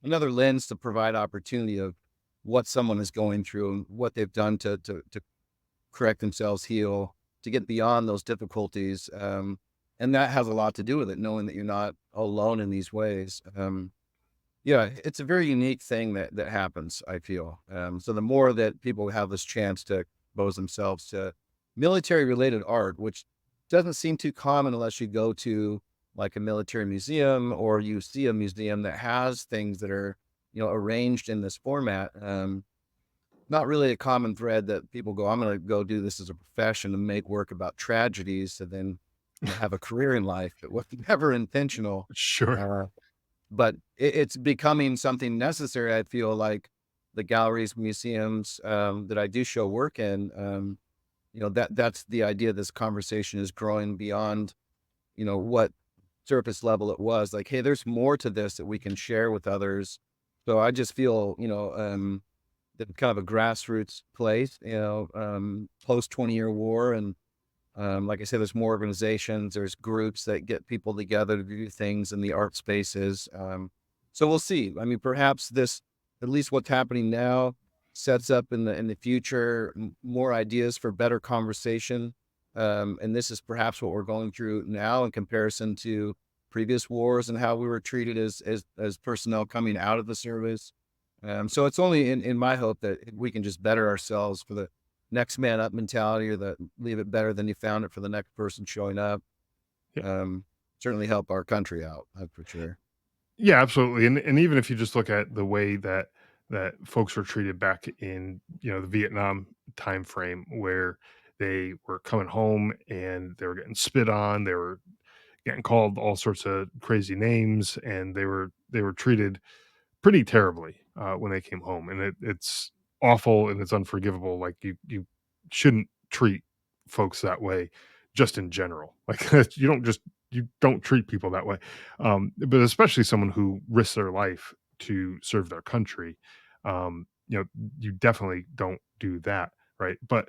lens to provide opportunity of what someone is going through and what they've done to correct themselves, heal, to get beyond those difficulties. And that has a lot to do with it, knowing that you're not alone in these ways. Yeah, it's a very unique thing that happens, I feel. So the more that people have this chance to expose themselves to military related art, which doesn't seem too common unless you go to like a military museum or you see a museum that has things that are, arranged in this format. Not really a common thread that people go, I'm going to go do this as a profession and make work about tragedies to then, have a career in life. It was never intentional. Sure. Uh, but it's becoming something necessary. I feel like the galleries, museums, that I do show work in, that's the idea. This conversation is growing beyond, what surface level it was. Like, hey, there's more to this that we can share with others. So I just feel, that kind of a grassroots place, post 20-year war. And like I said, there's more organizations, there's groups that get people together to do things in the art spaces. So we'll see. I mean, perhaps this, at least what's happening now, sets up in the future more ideas for better conversation. And this is perhaps what we're going through now in comparison to previous wars and how we were treated as personnel coming out of the service. So it's only in my hope that we can just better ourselves for the next man up mentality, or the leave it better than you found it for the next person showing up. Yeah. Um, Certainly help our country out, that's for sure. Yeah, absolutely. And even if you just look at the way that folks were treated back in, the Vietnam time frame where they were coming home and they were getting spit on, they were getting called all sorts of crazy names, and they were treated pretty terribly when they came home, and it's awful and it's unforgivable. Like you shouldn't treat folks that way, just in general. Like you don't treat people that way, but especially someone who risks their life to serve their country. You definitely don't do that, right? But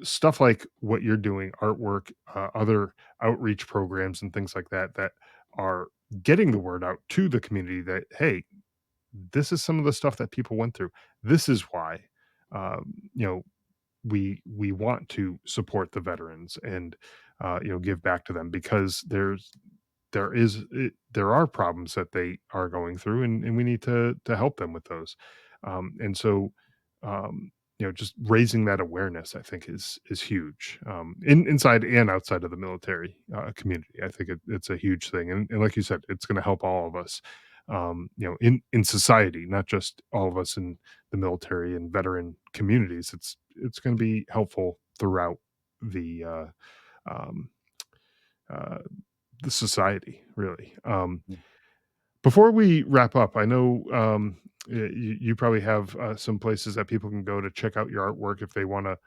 stuff like what you're doing, artwork, other outreach programs, and things like that that are getting the word out to the community that hey, this is some of the stuff that people went through. This is why, you know, we want to support the veterans and give back to them because there are problems that they are going through, and we need to help them with those. And so, just raising that awareness, I think, is huge, inside and outside of the military community. I think it's a huge thing, and like you said, it's going to help all of us, in society, not just all of us in the military and veteran communities. It's going to be helpful throughout the um, uh, the society, really. Mm. Before we wrap up, I know you probably have some places that people can go to check out your artwork if they want to,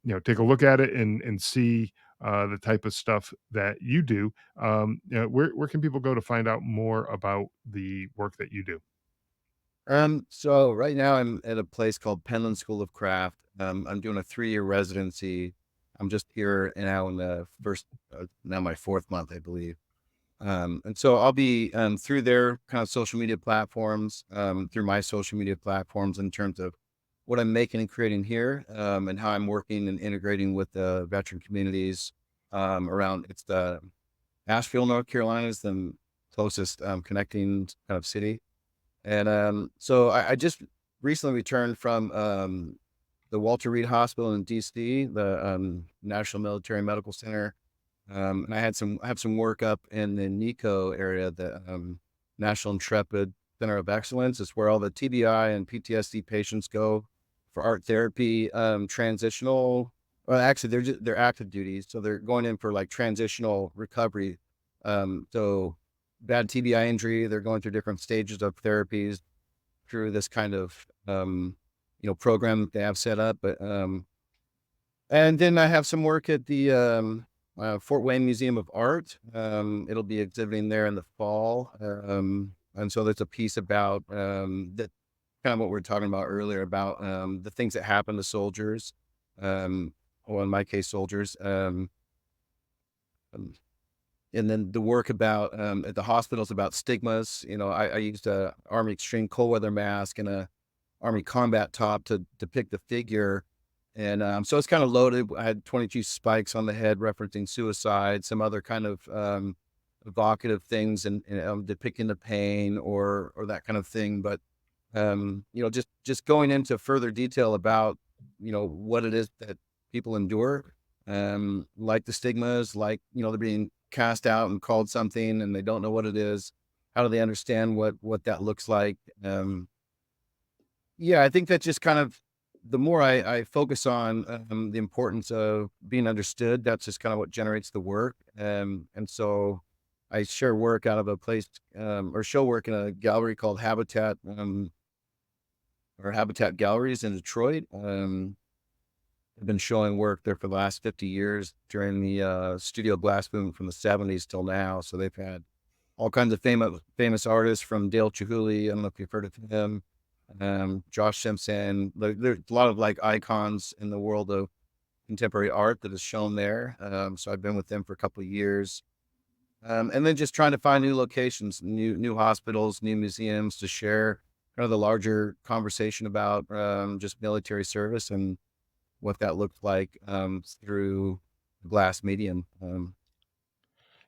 Yeah. take a look at it and see the type of stuff that you do. Where can people go to find out more about the work that you do? So right now I'm at a place called Penland School of Craft. I'm doing a 3-year residency. I'm just here now in the first, now my fourth month, I believe. And so I'll be through their kind of social media platforms, through my social media platforms in terms of what I'm making and creating here, and how I'm working and integrating with the veteran communities around. It's the Asheville, North Carolina is the closest connecting kind of city. And so I just recently returned from the Walter Reed Hospital in DC, the National Military Medical Center. And I have some work up in the NICO area, the National Intrepid Center of Excellence. It's where all the TBI and PTSD patients go for art therapy, transitional. Well, actually, they're active duties, so they're going in for like transitional recovery. So bad TBI injury, they're going through different stages of therapies through this kind of program that they have set up. But and then I have some work at the Fort Wayne Museum of Art. It'll be exhibiting there in the fall. And so there's a piece about that kind of what we are talking about earlier about the things that happen to soldiers, or in my case, soldiers. Um, and then the work about at the hospitals about stigmas. I used a Army Extreme Cold Weather mask and a Army Combat Top to depict the figure. And so it's kind of loaded. I had 22 spikes on the head referencing suicide, some other kind of evocative things and depicting the pain or that kind of thing. But just going into further detail about what it is that people endure, like the stigmas, like they're being cast out and called something and they don't know what it is. How do they understand what that looks like? Yeah, I think that just kind of the more I focus on the importance of being understood, that's just kind of what generates the work. And so I share work out of a place or show work in a gallery called Habitat or Habitat Galleries in Detroit. I've been showing work there for the last 50 years during the studio glass boom from the 70s till now. So they've had all kinds of famous artists from Dale Chihuly. I don't know if you've heard of him. Josh Simpson. There's a lot of like icons in the world of contemporary art that is shown there. So I've been with them for a couple of years. And then just trying to find new locations, new hospitals, new museums to share kind of the larger conversation about just military service and what that looked like through the glass medium.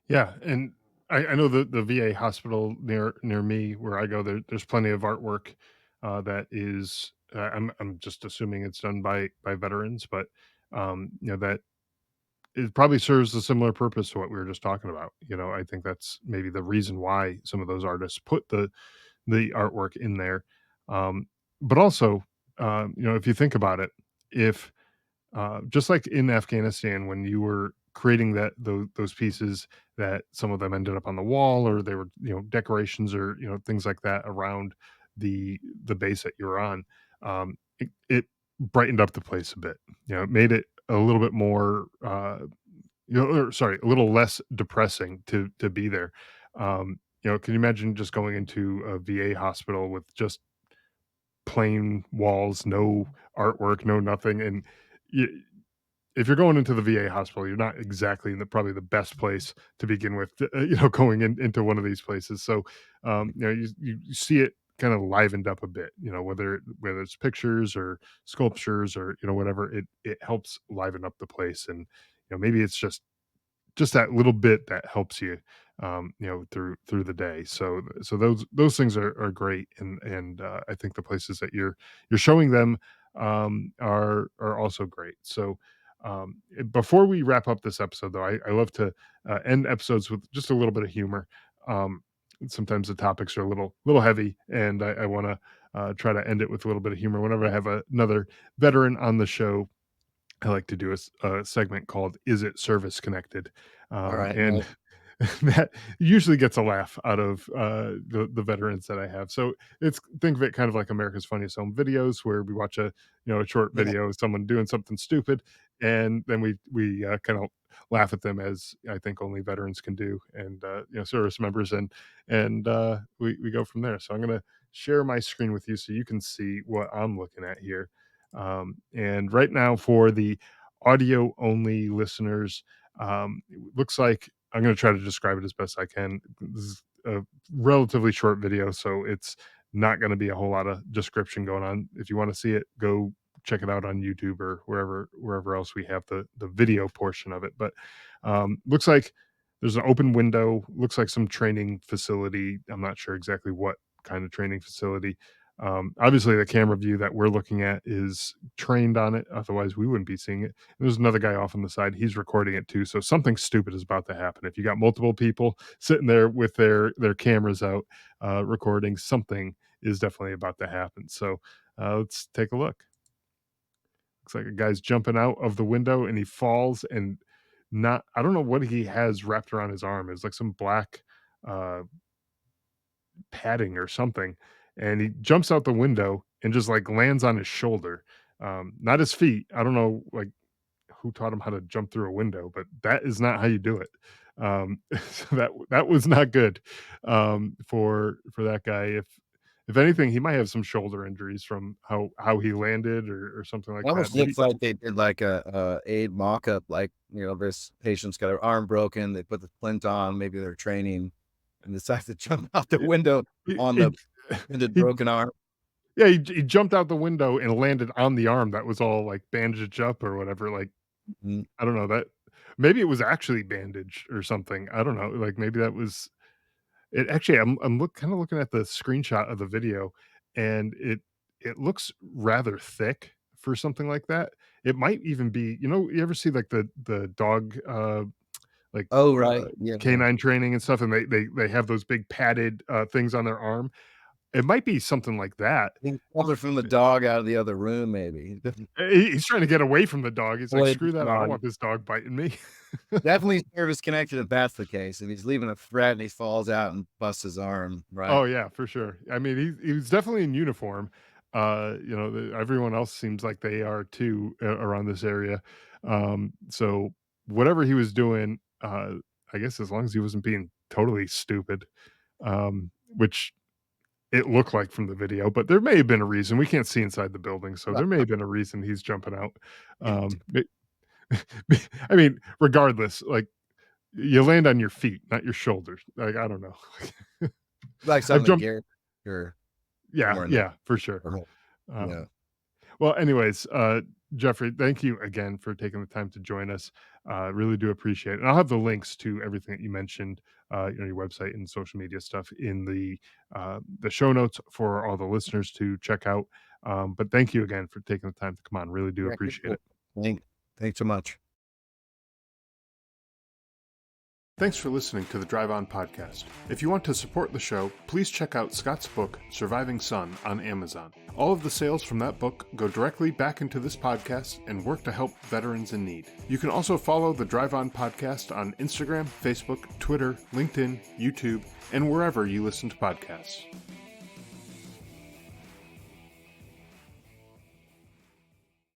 Yeah, and I know the VA hospital near me where I go, there's plenty of artwork, that is, I'm just assuming it's done by veterans, but, that it probably serves a similar purpose to what we were just talking about. I think that's maybe the reason why some of those artists put the artwork in there. Um, but also, if you think about it, if just like in Afghanistan, when you were creating those pieces, that some of them ended up on the wall, or they were decorations, or things like that around the base that you're on. It brightened up the place a bit. It made it a little bit more. Or, sorry, a little less depressing to be there. Can you imagine just going into a VA hospital with just plain walls, no artwork, no nothing, and you, if you're going into the VA hospital, you're not exactly in probably the best place to begin with, going into one of these places. So, you see it kind of livened up a bit, whether it's pictures or sculptures or whatever, it helps liven up the place, and maybe it's just that little bit that helps you, through the day. So those things are great, and I think the places that you're showing them, are also great. So, before we wrap up this episode, though, I love to end episodes with just a little bit of humor. Um, Sometimes the topics are a little heavy, and I want to try to end it with a little bit of humor. Whenever I have another veteran on the show, I like to do a segment called "Is It Service Connected?" All right. And Right. that usually gets a laugh out of the veterans that I have. So think of it kind of like America's Funniest Home Videos, where we watch a short Yeah. video of someone doing something stupid, and then we kind of laugh at them, as I think only veterans can do, and service members, and we go from there. So I'm gonna share my screen with you so you can see what I'm looking at here. And right now, for the audio only listeners, it looks like I'm going to try to describe it as best I can. This is a relatively short video, so it's not going to be a whole lot of description going on. If you want to see it, go check it out on YouTube or wherever else we have the video portion of it. But looks like there's an open window. Looks like some training facility. I'm not sure exactly what kind of training facility. Obviously, the camera view that we're looking at is trained on it. Otherwise, we wouldn't be seeing it. There's another guy off on the side. He's recording it too. So something stupid is about to happen. If you got multiple people sitting there with their cameras out, recording, something is definitely about to happen. So let's take a look. Looks like a guy's jumping out of the window and he falls, and not I don't know what he has wrapped around his arm. It's like some black uh padding or something, and he jumps out the window and just like lands on his shoulder, not his feet. I don't know like who taught him how to jump through a window, but that is not how you do it. So that was not good for that guy. If anything, he might have some shoulder injuries from how he landed or something like It that. almost Maybe looks like they did like a aid mock-up, like, this patient's got their arm broken, they put the splint on, maybe they're training, and decides to jump out the he, window on he, the bended he broken arm. yeah, he jumped out the window and landed on the arm that was all like bandaged up or whatever. Like Mhm. I don't know that maybe it was actually bandaged or something. I don't know. Like maybe that was it. Actually, kind of looking at the screenshot of the video, and it looks rather thick for something like that. It might even be, you ever see like the dog like Oh, uh, right, yeah, yeah. canine training and stuff, and they have those big padded things on their arm. It might be something like that. He's coming from the dog out of the other room, maybe. He's trying to get away from the dog. He's like, Avoid "Screw that, I don't dog. want this dog biting me." Definitely service connected if that's the case. If he's leaving a threat and he falls out and busts his arm, right? Oh, yeah, for sure. I mean, he was definitely in uniform. Everyone else seems like they are too around this area. So whatever he was doing, I guess as long as he wasn't being totally stupid, which it looked like from the video, but there may have been a reason. We can't see inside the building, so there may have been a reason he's jumping out. It I mean, regardless, like, you land on your feet, not your shoulders. Like, I don't know. Like I've something jumped Gary or Yeah, somewhere in there. yeah, for sure. Yeah. Um, well, anyways, Jeffrey, thank you again for taking the time to join us. Really do appreciate it. And I'll have the links to everything that you mentioned, your website and social media stuff in the show notes for all the listeners to check out. But thank you again for taking the time to come on. Really do Yeah, appreciate cool. it. Thank Thanks so much. Thanks for listening to the Drive On podcast. If you want to support the show, please check out Scott's book, Surviving Son, on Amazon. All of the sales from that book go directly back into this podcast and work to help veterans in need. You can also follow the Drive On podcast on Instagram, Facebook, Twitter, LinkedIn, YouTube, and wherever you listen to podcasts.